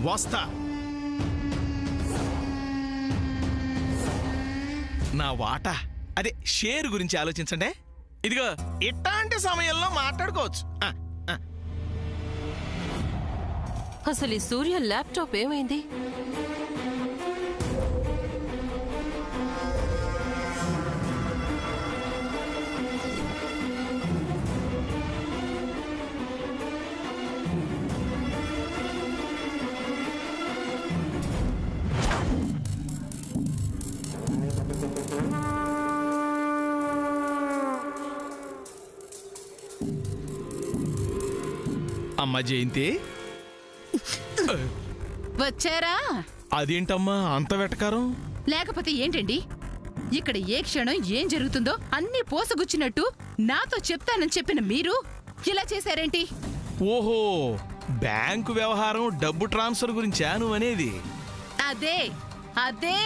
వస్తా. నా వాటా అదే షేర్ గురించి ఆలోచించండి. ఇదిగో ఇట్లాంటి సమయంలో మాట్లాడుకోవచ్చు. అసలు ఈ సూర్య ల్యాప్టాప్ ఏమైంది? అమ్మ జయంతి వచ్చారా? అదేంటమ్మా అంత వెటకారం? లేకపోతే ఏంటండి, ఇక్కడ ఏ క్షణం ఏం జరుగుతుందో అన్నీ పోసగుచ్చినట్టు నాతో చెప్తానని చెప్పిన మీరు ఇలా చేశారేంటి? ఓహో, బ్యాంకు వ్యవహారం డబ్బు ట్రాన్స్ఫర్ గురించా నువ్వనేది? అదే అదే.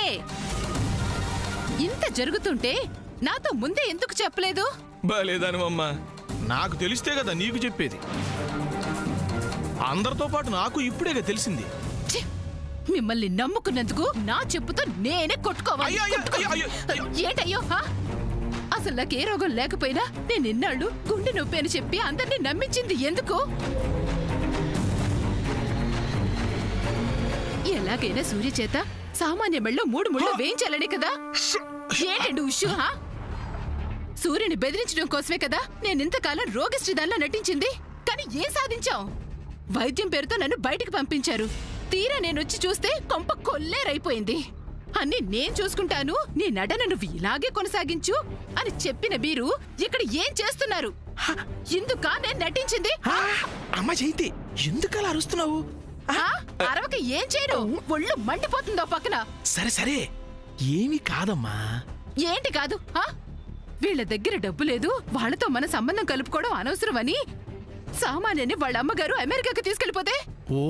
ఇంత జరుగుతుంటే నాతో ముందే ఎందుకు చెప్పలేదు? బాలేదానివమ్మా, నాకు తెలిస్తే కదా నీకు చెప్పేది. అందరితో పాటు నాకు ఇప్పుడేగా తెలిసింది. మిమ్మల్ని నమ్ముకున్నందుకు నా చెప్పుతో నేనే కొట్టుకోవాలి. ఏంటయ్యో, అసలు నాకే రోగం లేకపోయినా నేను ఇన్నాళ్ళు గుండె నొప్పి అని చెప్పి అందరినీ నమ్మించింది ఎందుకు? ఎలాగైనా సూర్య చేత సామాన్య మెళ్ళో 3 ముళ్ళు వేయించాలనే కదా. ఏంటండి ఉషు? సూర్యుని బెదిరించడం కోసమే కదా నేనింతకాలం రోగిష్టిదాన్లా నటించింది. కానీ ఏం సాధించాం? వైద్యం పేరుతో నన్ను బయటికి పంపించారు. తీరా నేనొచ్చి చూస్తే కొంప కొల్లేరైపోయింది. అన్ని నేను చూసుకుంటాను, నీ నటన నువ్వు ఇలాగే కొనసాగించు అని చెప్పిన మీరు ఇక్కడ ఏం చేస్తున్నారు? ఎందుకా నేను నటించింది? అమ్మ జయంతి, ఎందుకలా అరుస్తున్నావు? అరవక ఏం చేయను, ఒళ్ళు మండిపోతుందో పక్కన. సరే సరే, ఏమీ కాదమ్మా. ఏంటి కాదు? వీళ్ళ దగ్గర డబ్బు లేదు, వాళ్ళతో మన సంబంధం కలుపుకోవడం అనవసరమని సామాన్యాన్ని వాళ్ళ అమ్మగారు అమెరికాకి తీసుకెళ్లిపోతే? ఓ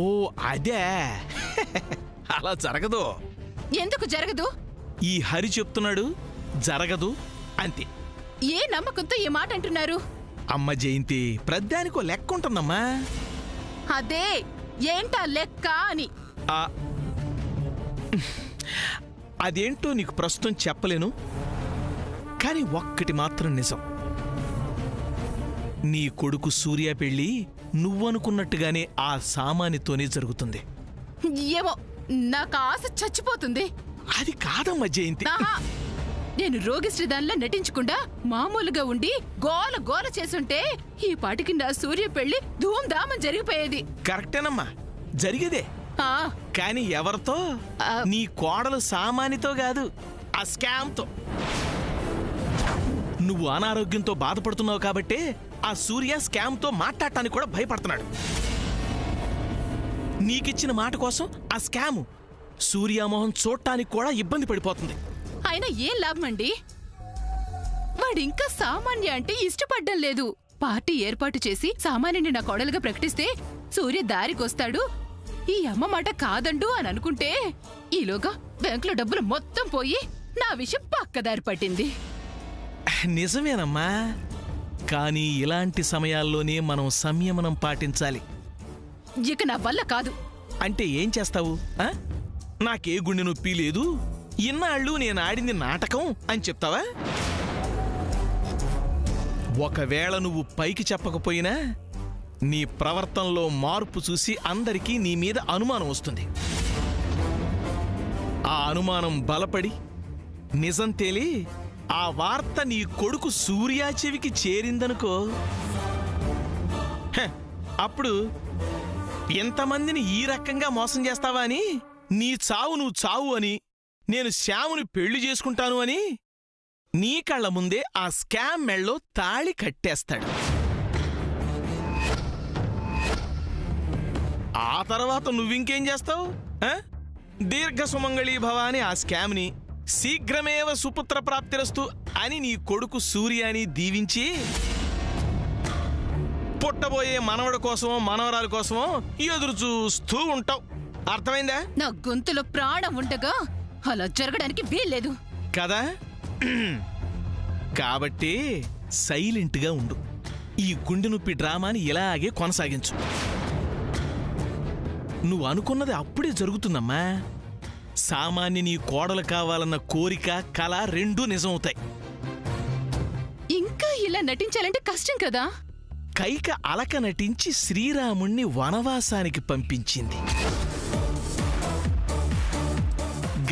అదే, అలా జరగదు. ఎందుకు జరగదు? ఈ హరి చెప్తున్నాడు జరగదు అంతే. ఏ నమ్మకంతో ఈ మాట అంటున్నారు? అమ్మ జయంతి, ప్రద్దానికో లెక్క ఉంటుందమ్మా. అదే, ఏంటా లెక్క అని? అదేంటో నీకు ప్రస్తుతం చెప్పలేను, కానీ ఒక్కటి మాత్రం నిజం. నీ కొడుకు సూర్య పెళ్లి నువ్వనుకున్నట్టుగానే ఆ సామానితోనే జరుగుతుంది. ఏమో, నాకు ఆశ చచ్చిపోతుంది. అది కాదమ్మా జయంతి. నేను రోగిష్టిదాన్లా నటించకుండా మామూలుగా ఉండి గోల గోల చేసుంటే ఈ పాటికి నా సూర్య పెళ్లి ధూమ్ధామం జరిగిపోయేది. కరెక్టేనమ్మా, జరిగేదే. కాని ఎవరితో? నీ కోడలు సామానితో కాదు, ఆ స్కామ్తో. నువ్వు అనారోగ్యంతో బాధపడుతున్నావు కాబట్టే ఆ సూర్య స్కామ్తో మాట్లాడటానికి కూడా భయపడుతున్నాడు. నీకిచ్చిన మాట కోసం ఆ స్కాము సూర్యమోహన్ చూడటానికి కూడా ఇబ్బంది పడిపోతుంది. అయినా ఏం లాభం అండి? వాడింకా సామాన్య అంటే ఇష్టపడ్డం లేదు. పార్టీ ఏర్పాటు చేసి సామాన్యుని నా కోడలుగా ప్రకటిస్తే సూర్య దారికొస్తాడు, ఈ అమ్మ మాట కాదండు అని అనుకుంటే ఈలోగా బ్యాంకులో డబ్బులు మొత్తం పోయి నా విషయం పక్కదారి పట్టింది. నిజమేనమ్మా, కానీ ఇలాంటి సమయాల్లోనే మనం సంయమనం పాటించాలి. ఇక నా వల్ల కాదు. అంటే ఏం చేస్తావు? నాకే గుండె నొప్పి లేదు, ఇన్నాళ్ళు నేను ఆడింది నాటకం అని చెప్తావా? ఒకవేళ నువ్వు పైకి చెప్పకపోయినా నీ ప్రవర్తనలో మార్పు చూసి అందరికీ నీ మీద అనుమానం వస్తుంది. ఆ అనుమానం బలపడి నిజం తేలి ఆ వార్త నీ కొడుకు సూర్య చెవికి చేరిందనుకో, అప్పుడు ఎంతమందిని ఈ రకంగా మోసం చేస్తావా అని, నీ చావు నువ్వు చావు అని, నేను శ్యాముని పెళ్లి చేసుకుంటాను అని నీ కళ్ళ ముందే ఆ స్కామ్ మెళ్ళో తాళి కట్టేస్తాడు. ఆ తర్వాత నువ్వింకేం చేస్తావు? దీర్ఘ సుమంగళీ భవ అని ఆ స్కామ్ని, శీఘ్రమేవ సుపుత్ర ప్రాప్తిరస్తు అని నీ కొడుకు సూర్యాని దీవించి పుట్టబోయే మనవడి కోసమో మనవరాల కోసమో ఎదురు చూస్తూ ఉంటావు. అర్థమైందా? నా గొంతులో ప్రాణం ఉండగా అలా జరగడానికి వీల్లేదు కదా. కాబట్టి సైలెంట్గా ఉండు. ఈ గుండె నొప్పి డ్రామాని ఇలాగే కొనసాగించు. నువ్వు అనుకున్నది అప్పుడే జరుగుతుందమ్మా. సామాన్య నీ కోడలు కావాలన్న కోరిక, కళ రెండూ నిజమవుతాయి. ఇంకా ఇలా నటించాలంటే కష్టం కదా. కైక అలక నటించి శ్రీరాముణ్ణి వనవాసానికి పంపించింది.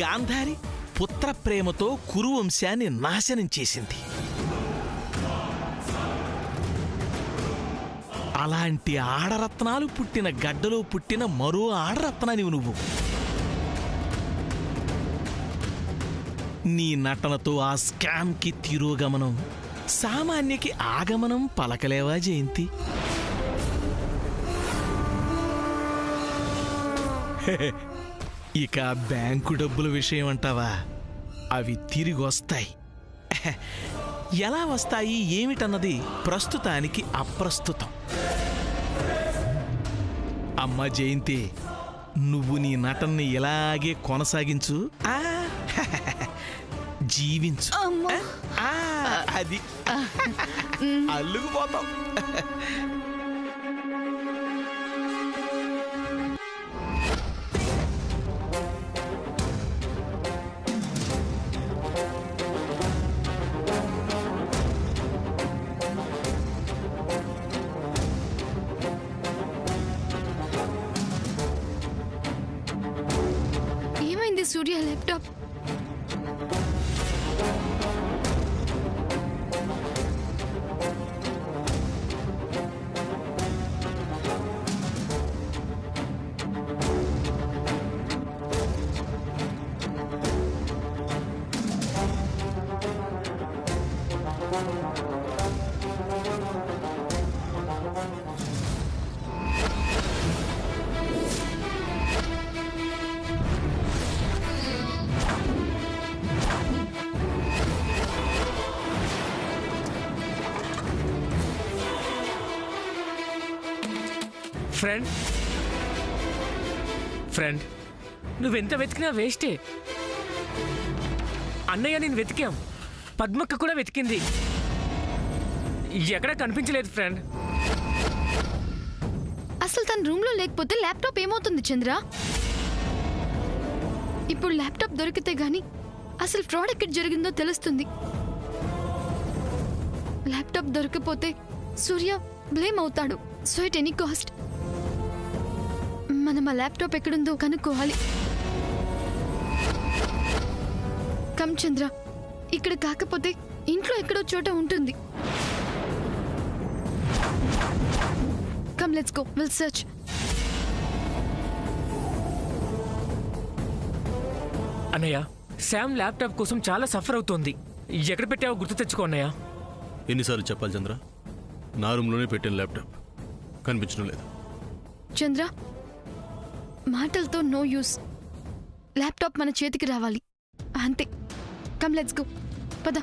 గాంధారి పుత్ర ప్రేమతో కురువంశాన్ని నాశనం చేసింది. అలాంటి ఆడరత్నాలు పుట్టిన గడ్డలో పుట్టిన మరో ఆడరత్నానివి నువ్వు. నీ నటనతో ఆ స్కామ్కి తిరోగమనం, సామాన్యకి ఆగమనం పలకలేవా జయంతి? ఇక బ్యాంకు డబ్బుల విషయం అంటావా? అవి తిరిగి వస్తాయి. ఎలా వస్తాయి ఏమిటన్నది ప్రస్తుతానికి అప్రస్తుతం. అమ్మ జయంతి, నువ్వు నీ నటన్ని ఇలాగే కొనసాగించు, జీవించు. అది అల్లుకుపోతాం. ఏమైంది సూర్య ల్యాప్టాప్? ఫ్రెండ్, నువ్వెంత వెతికినా వేస్టే. అన్నయ్య నేను వెతికాం, పద్మక్క కూడా వెతికింది, ఎక్కడ కనిపించలేదు ఫ్రెండ్. అసలు తన రూమ్ లో లేకపోతే ల్యాప్టాప్ ఏమవుతుంది చంద్ర? ఇప్పుడు ల్యాప్టాప్ దొరికితే గానీ అసలు ఫ్రాడ్ ఎక్కడ జరిగిందో తెలుస్తుంది. ల్యాప్టాప్ దొరికిపోతే సూర్య బ్లేమ్ అవుతాడు. సో ఎట్ ఎనీ కాస్ట్ మనం ఆ ల్యాప్టాప్ ఎక్కడుందో కనుక్కోవాలి. కమ్ చంద్ర, ఇక్కడ కాకపోతే ఇంట్లో ఎక్కడో చోట ఉంటుంది. Come let's go, will search. అన్నయ్య, శామ్ ల్యాప్టాప్ కోసం చాలా సఫర్ అవుతోంది. ఎక్కడ పెట్టావో గుర్తు తెచ్చుకో అన్నయ్య. ఎన్నిసార్లు చెప్పాలి చంద్ర? నా రూమ్లోనే పెట్టిన ల్యాప్టాప్ కనిపించడం లేదు. చంద్ర, మాటలతో నో యూస్. ల్యాప్టాప్ మన చేతికి రావాలి అంతే. కమ్ లెట్స్ గో, పద.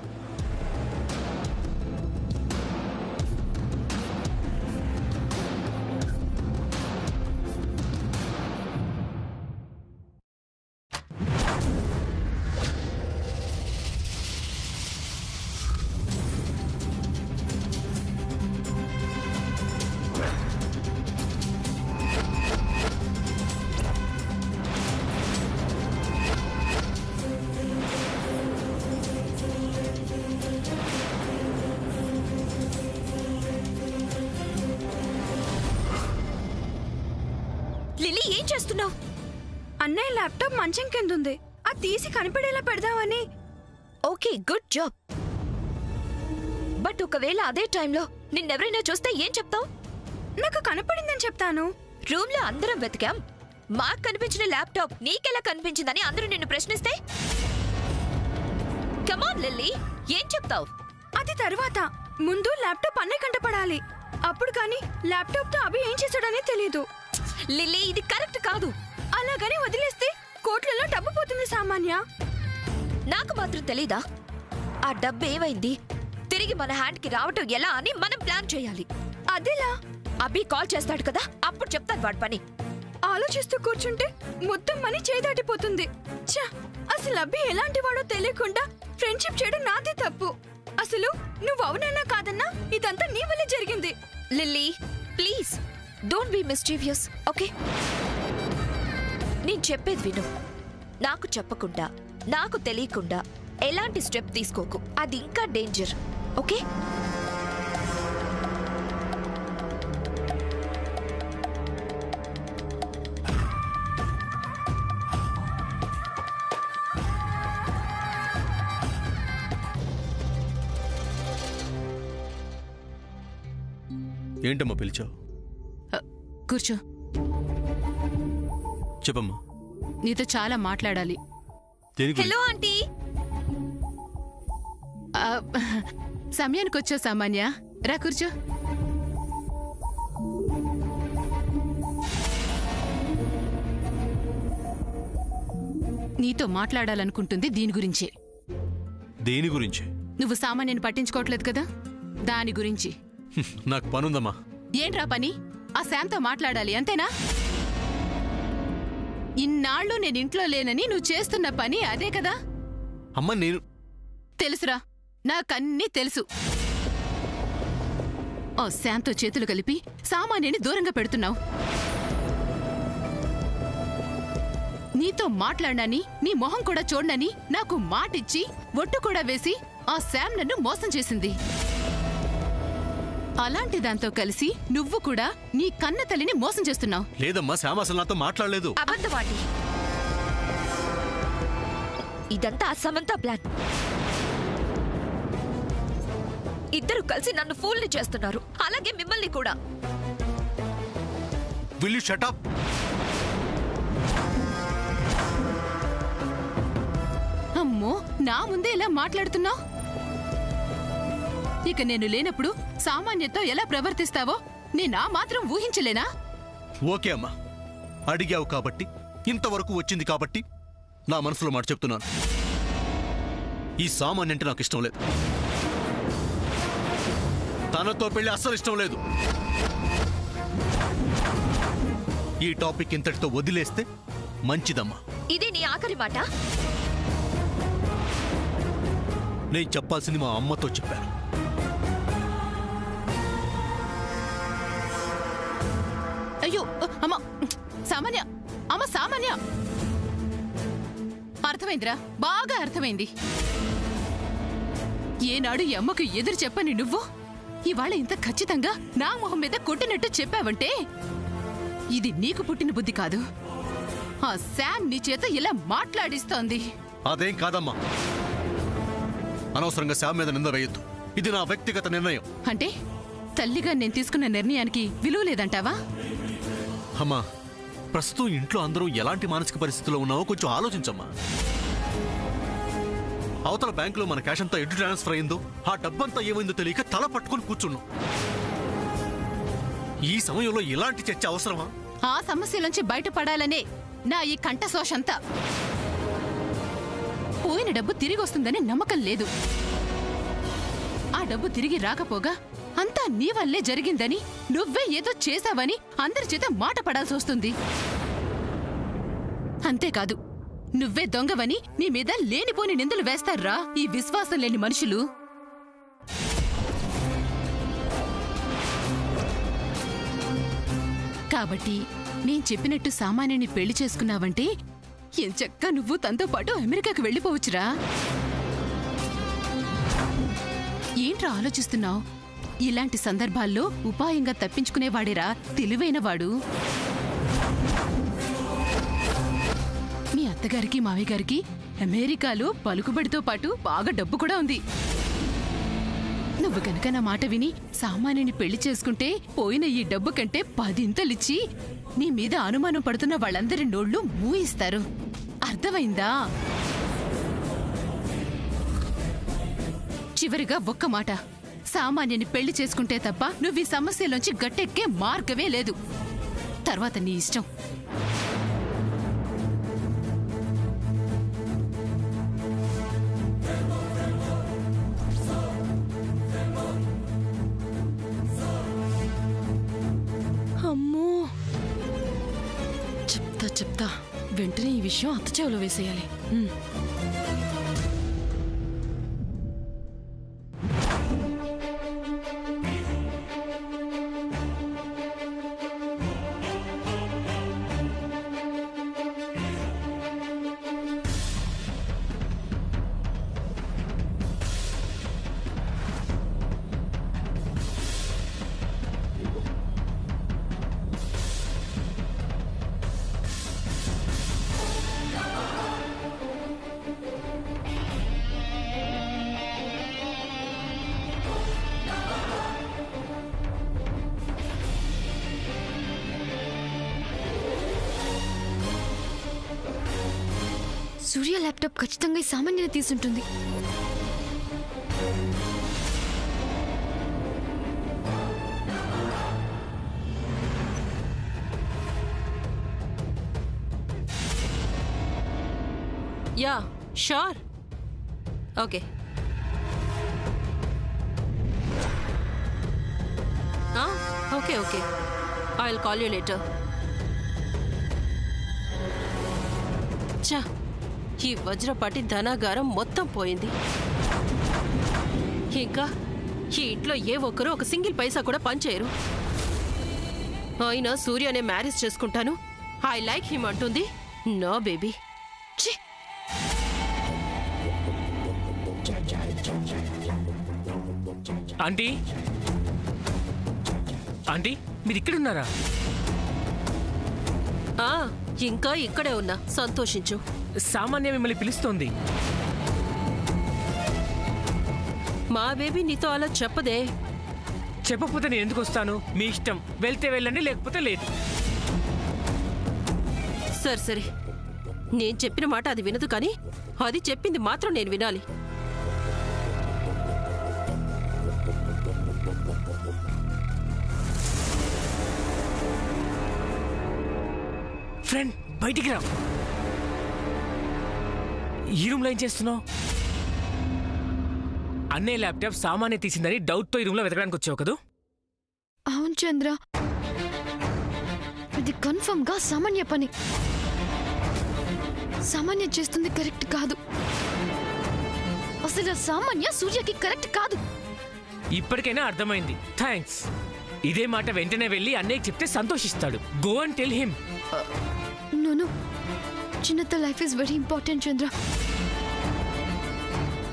లిల్లీ, ఏం చేస్తున్నావు? అన్నయ్య ల్యాప్టాప్ మంచం కింద ఉంది, అది తీసి కనిపడేలా పెడదామని. Okay, good job. బట్ ఒకవేళ అదే టైంలో నిన్నెవరైనా చూస్తే ఏం చెప్తావు? నాకు కనపడిందని చెప్తాను. రూమ్ లో అందరం వెతికాం, మాకు కనిపించిన ల్యాప్టాప్ నీకెలా కనిపించిందని అందరూ నిన్ను ప్రశ్నిస్తే? కమాన్ లిల్లీ, ఏం చెప్తావు? అది తర్వాత. ముందు ల్యాప్టాప్ అన్నయ్య కంటపడాలి, అప్పుడు కానీ ల్యాప్టాప్ తో అభి ఏం చేశాడనే తెలియదు. లిల్లీ, ఇది కరెక్ట్ కాదు. అలాగని వదిలేస్తే కోట్లలో డబ్బు పోతుంది సామాన్య. నాకు మాత్రం తెలీదా? ఆ డబ్బు ఏమైంది, తిరిగి మన హ్యాండ్ కి రావటం ఎలా అని మనం ప్లాన్ చేయాలి. అదేలా? అభి కాల్ చేస్తాడు కదా, అప్పుడు చెప్తాను వాడి పని. ఆలోచిస్తూ కూర్చుంటే మొత్తం మనీ చేదాటిపోతుంది. అసలు అభి ఎలాంటి వాడో తెలియకుండా ఫ్రెండ్షిప్ చేయడం నాదే తప్పు. అసలు నువ్వు అవునన్నా కాదన్నా ఇదంతా నీ వల్లే జరిగింది. Lily, please don't be mischievous, okay? నేను చెప్పేది విను. నాకు చెప్పకుండా, నాకు తెలియకుండా ఎలాంటి స్టెప్ తీసుకోకు. అది ఇంకా డేంజర్. ఓకే? ఏంటమ్మా పిలిచావు? కూర్చో. చెప్పమ్మా. నీతో చాలా మాట్లాడాలి. Hello aunty. సమయానికి వచ్చావు సామాన్య. రా కూర్చో. నీతో మాట్లాడాలనుకుంటుంది దీని గురించే. దేని గురించి? నువ్వు సామాన్యని పట్టించుకోవట్లేదు కదా, దాని గురించి. నాకు పనుందమ్మా. ఏంట్రా పని? ఆ శామ్తో మాట్లాడాలి అంతేనా? ఇన్నాళ్ళు నేను ఇంట్లో లేనని నువ్వు చేస్తున్న పని అదే కదా? అమ్మా నేను తెలుసురా, నాకన్నీ తెలుసు. ఓ శాంతో చేతులు కలిపి సామాన్యని దూరంగా పెడుతున్నావు. నీతో మాట్లాడనని, నీ మొహం కూడా చూడనని నాకు మాటిచ్చి ఒట్టు కూడా వేసి ఆ శామ్ నన్ను మోసం చేసింది. అలాంటి దాంతో కలిసి నువ్వు కూడా నీ కన్న తల్లిని మోసం చేస్తున్నావు. లేదమ్మా, శ్యామ్ అసలు నాతో మాట్లాడలేదు. అబద్ధవాటి. ఇదంతా సమంత ప్లాన్. ఇద్దరు కలిసి నన్ను ఫూల్ని చేస్తున్నారు, అలాగే మిమ్మల్ని కూడా. Will you shut up? అమ్మో, నా ముందే ఇలా మాట్లాడుతున్నావు. ఇక నేను లేనప్పుడు సామాన్యతో ఎలా ప్రవర్తిస్తావో నేనా మాత్రం ఊహించలేనా? ఓకే అమ్మా, అడిగావు కాబట్టి, ఇంతవరకు వచ్చింది కాబట్టి నా మనసులో మాట చెప్తున్నాను. ఈ సామాన్య అంటే నాకు ఇష్టం లేదు. తనతో పెళ్లి అస్సలు ఇష్టం లేదు. ఈ టాపిక్ ఇంతటితో వదిలేస్తే మంచిదమ్మా. ఇదే నీ ఆఖరి మాట? నేను చెప్పాల్సింది మా అమ్మతో చెప్పాను. అయ్యో అమ్మ సామాన్య, అమ్మ సామాన్య. అర్థమైందిరా, బాగా అర్థమైంది. ఏనాడు ఈ అమ్మకు ఎదురు చెప్పని నువ్వు ఇవాళ ఇంత ఖచ్చితంగా నా మొహం మీద కొట్టినట్టు చెప్పావంటే ఇది నీకు పుట్టిన బుద్ధి కాదు. ఆ శామ్ నీ చేత ఇలా మాట్లాడిస్తోంది. అదేం కాదమ్మా, అనవసరంగా శ్యామ్ మీద నింద వేయొద్దు. ఇది నా వ్యక్తిగత నిర్ణయం. అంటే తల్లిగా నేను తీసుకున్న నిర్ణయానికి విలువ లేదంటావా? అమ్మా, ప్రస్తుతం ఇంట్లో అందరూ ఎలాంటి మానసిక పరిస్థితిలో ఉన్నావో కొంచెం ఆలోచించమ్మా. అవతల బ్యాంకులో మన క్యాష్ అంతా ఎటు ట్రాన్స్ఫర్ అయిందో, ఆ డబ్బంతా ఏమైందో తెలియక తల పట్టుకుని కూర్చున్నాం. ఈ సమయంలో ఇలాంటి చర్చ అవసరమా? ఆ సమస్యలోంచి బయటపడాలనే నా ఈ కంఠశోషంతా. పోయిన డబ్బు తిరిగి వస్తుందని నమ్మకం లేదు. ఆ డబ్బు తిరిగి రాకపోగా అంతా నీ వల్లే జరిగిందని, నువ్వే ఏదో చేశావని అందరి చేత మాట పడాల్సి వస్తుంది. అంతేకాదు, నువ్వే దొంగవని నీ మీద లేనిపోని నిందలు వేస్తారా ఈ విశ్వాసం లేని మనుషులు. కాబట్టి నేను చెప్పినట్టు సామాన్యుని పెళ్లి చేసుకున్నావంటే ఎంచక్కా నువ్వు తనతో పాటు అమెరికాకు వెళ్ళిపోవచ్చురా. ఏంట్రా ఆలోచిస్తున్నావు? ఇలాంటి సందర్భాల్లో ఉపాయంగా తప్పించుకునేవాడేరా తెలివైనవాడు. మీ అత్తగారికి మావయ్య గారికి అమెరికాలో పలుకుబడితో పాటు బాగా డబ్బు కూడా ఉంది. నువ్వు గనక నా మాట విని సామాన్యుని పెళ్లి చేసుకుంటే పోయిన ఈ డబ్బు కంటే 10 ఇంతలిచ్చి నీ మీద అనుమానం పడుతున్న వాళ్ళందరి నోళ్లు మూయిస్తారు. అర్థమైందా? చివరిగా ఒక్క మాట, సామాన్యుని పెళ్లి చేసుకుంటే తప్ప నువ్వు ఈ సమస్యలోంచి గట్టెక్కే మార్గమే లేదు. తర్వాత నీ ఇష్టం. అమ్మో, చెప్తా వెంటనే ఈ విషయం అత్త చెవులో వేసేయాలి. సూర్య ల్యాప్టాప్ ఖచ్చితంగా ఈ సామాన్యని తీసుంటుంది. Yeah sure. Okay. Okay okay, I will call you later. చా, ఈ వజ్రపాటి ధనాగారం మొత్తం పోయింది. ఇంకా ఈ ఇంట్లో ఏ ఒక్కరూ ఒక సింగిల్ పైసా కూడా పనిచేయరు. అయినా సూర్యనే మ్యారేజ్ చేసుకుంటాను, ఐ లైక్ హిమ్ అంటుంది. No baby. ఆంటీ, ఆంటీ మీరు ఇక్కడున్నారా? ఇంకా ఇక్కడే ఉన్నా, సంతోషించు. సామాన్య మిమ్మల్ని పిలుస్తోంది. మా బేబీ నీతో అలా చెప్పదే. చెప్పకపోతే నేను ఎందుకు వస్తాను? మీ ఇష్టం, వెళ్తే వెళ్ళండి, లేకపోతే లేదు. సరే సరే, నేను చెప్పిన మాట అది వినదు, కానీ అది చెప్పింది మాత్రం నేను వినాలి. ఫ్రెండ్ బయటికి రా. ఈ రూమ్లో ఏం చేస్తున్నావు? అన్నయ్య ల్యాప్టాప్ సామాన్య తీసిందని డౌట్తో ఈ రూమ్లో వెతకడానికి వచ్చావు కదా? అవును చంద్ర, ఇది కన్ఫర్మ్ గా సామాన్య పని. సామాన్య చేస్తుంది కరెక్ట్ కాదు. అసలు సామాన్య సూర్యకి కరెక్ట్ కాదు. ఇప్పటికైనా అర్థమైంది, థ్యాంక్స్. ఇదే మాట వెంటనే వెళ్ళి అన్నయ్యకి చెప్తే సంతోషిస్తాడు. Go and tell him. నోను, చిన్నత life is very important Chandra.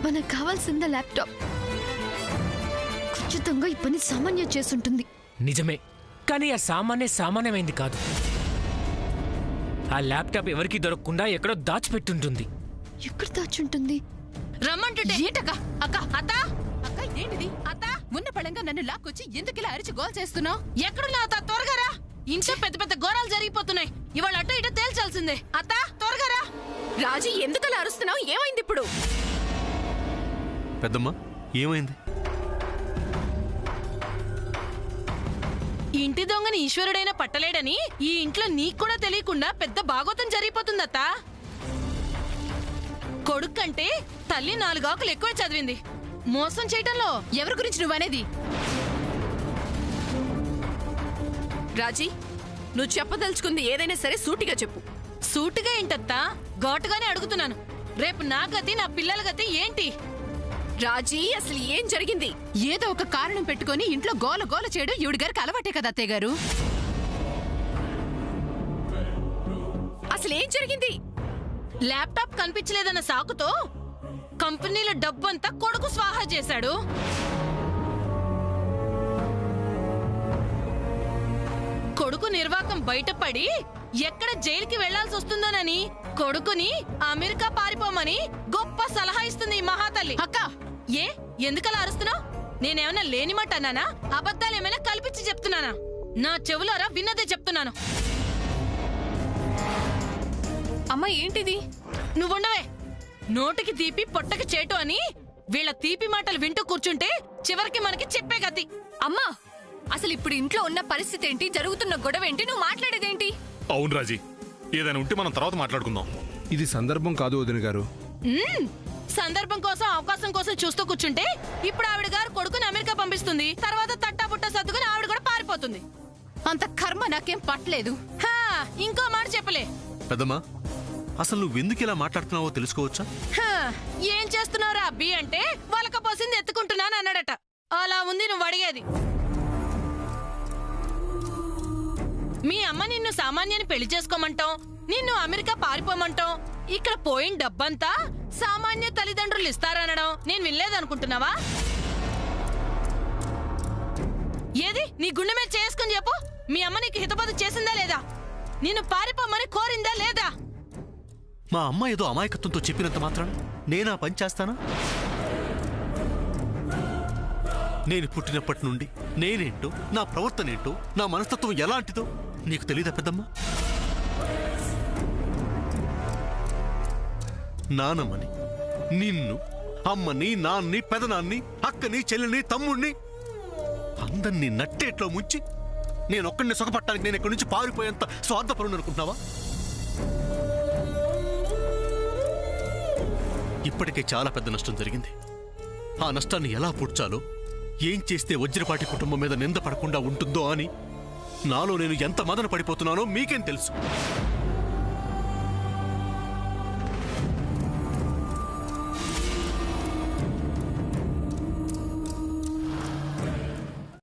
మనకు కావాల్సింది ల్యాప్టాప్. ఖచ్చితంగా ఈ పని సామాన్య చేస్తుంటుంది. నిజమే, కానీ ఆ సామాన్యమైంది కాదు. ఆ ల్యాప్టాప్ ఎవరికి దొరకకుండా ఎక్కడో దాచిపెట్టుంటుంది. ఎక్కడ దాచుంటుంది? రమ్మంటుంటే ఏంటక్క? అక్క అత్త అక్క, ఇదేంటిది అత్త? ఉన్న పళంగా నన్ను లాక్కొచ్చి ఎందుకిలా అరిచి గోల్ చేస్తున్నావు? ఎక్కడున్నా అత్త? త్వరగా రా. ఇంట్లో పెద్ద పెద్ద ఘోరాలు జరిగిపోతున్నాయి. ఇవాళ అటో ఇటో తేల్చాల్సిందే. అత్త త్వరగా రా. రాజీ, ఎందుకలా అరుస్తున్నావు? ఏమైంది ఇప్పుడు? పెద్దమ్మ, ఏమైంది? ఇంటి దొంగని ఈశ్వరుడైనా పట్టలేడని ఈ ఇంట్లో నీకు కూడా తెలియకుండా పెద్ద భాగోతం జరిగిపోతుందత్తా. కొడుకంటే తల్లి 4 ఆకులు ఎక్కువే చదివింది. మోసం చేయటంలో ఎవరి గురించి నువ్వనేది? రాజీ, నువ్వు చెప్పదలుచుకుంది ఏదైనా సరే సూటిగా చెప్పు. సూటిగా ఏంటత్తా, ఘాటుగానే అడుగుతున్నాను. రేపు నా గతి, నా పిల్లల గతి ఏంటి? రాజీ, అసలు ఏం జరిగింది? ఏదో ఒక కారణం పెట్టుకొని ఇంట్లో గోల గోల చేయడం ఈవిడ గారికి అలవాటే కదా అత్తయ్య గారు. అసలు ఏం జరిగింది? ల్యాప్టాప్ కనిపించలేదన్న సాకుతో కంపెనీల డబ్బంతా కొడుకు స్వాహా చేశాడు. కొడుకు నిర్వాకం బయటపడి ఎక్కడ జైలుకి వెళ్లాల్సి వస్తుందోనని కొడుకుని అమెరికా పారిపోమని గొప్ప సలహా ఇస్తుంది ఈ మహాతల్లి. అక్క, ఏ ఎందుకలా అరుస్తున్నావు? నేనేమన్నా లేని మాట అన్నానా? అబద్ధాలేమైనా కల్పించి చెప్తున్నానా? నా చెవులారా విన్నదే చెప్తున్నాను. అమ్మ ఏంటిది? నువ్వుండవే. నోటికి తీపి పొట్టకి చేటు అని వీళ్ళ తీపి మాటలు వింటూ కూర్చుంటే చివరికి మనకి చెప్పే గతి. అమ్మా, అసలు ఇప్పుడు ఇంట్లో ఉన్న పరిస్థితి ఏంటి? జరుగుతున్న గొడవ ఏంటి? నువ్వు మాట్లాడేదేంటి? అవును రాజీ, ఏదైనా ఉంటే మనం తర్వాత మాట్లాడుకుందాం. ఇది సందర్భం కాదు వదిన గారు. సందర్భం కోసం, అవకాశం కోసం చూస్తూ కూర్చుంటే ఇప్పుడు ఆవిడ గారు కొడుకుని అమెరికా పంపిస్తుంది. తర్వాత తట్టా బుట్ట సర్దుకుని ఆవిడ కూడా పారిపోతుంది. అంత కర్మ నాకేం పట్టలేదు. ఇంకో మాట చెప్పలే. పెద్దమ్మా, అసలు నువ్వెందుకు ఇలా మాట్లాడుతున్నావో తెలుసుకోవచ్చా? ఏం చేస్తున్నావురా అబ్బి అంటే వలకపోసింది ఎత్తుకుంటున్నాను అన్నాడట. అలా ఉంది నువ్వు అడిగేది. మీ అమ్మ నిన్ను సామాన్యాన్ని పెళ్లి చేసుకోమంటాం, నిన్ను అమెరికా పారిపోమంటాం, ఇక్కడ పోయిన డబ్బంతా సామాన్య తల్లిదండ్రులు ఇస్తారనడం నేను వినలేదనుకుంటున్నావా? ఏది నీ గుండె మీద చేసుకుని చెప్పు. మీ అమ్మ నీకు హితబోధ చేసిందా లేదా? నిన్ను పారిపోమని కోరిందా లేదా? మా అమ్మ ఏదో అమాయకత్వంతో చెప్పినంత మాత్రాన నేనా పని చేస్తానా? నేను పుట్టినప్పటి నుండి నేనేంటో, నా ప్రవర్తన ఏంటో, నా మనస్తత్వం ఎలాంటిదో నీకు తెలీదా పెద్దమ్మా? నానమ్మని, నిన్ను, అమ్మని, నాన్ని, పెదనాన్ని, అక్కని, చెల్లిని, తమ్ముణ్ణి అందరినీ నట్టేట్లో ముంచి నేనొక్కడిని సుఖపట్టానికి నేను ఇక్కడి నుంచి పారిపోయేంత స్వార్థపరుని అనుకుంటున్నావా? ఇప్పటికే చాలా పెద్ద నష్టం జరిగింది. ఆ నష్టాన్ని ఎలా పూడ్చాలో, ఏం చేస్తే వజ్రపాటి కుటుంబం మీద నింద పడకుండా ఉంటుందో అని నాలో నేను ఎంత మదన పడిపోతున్నానో మీకేం తెలుసు.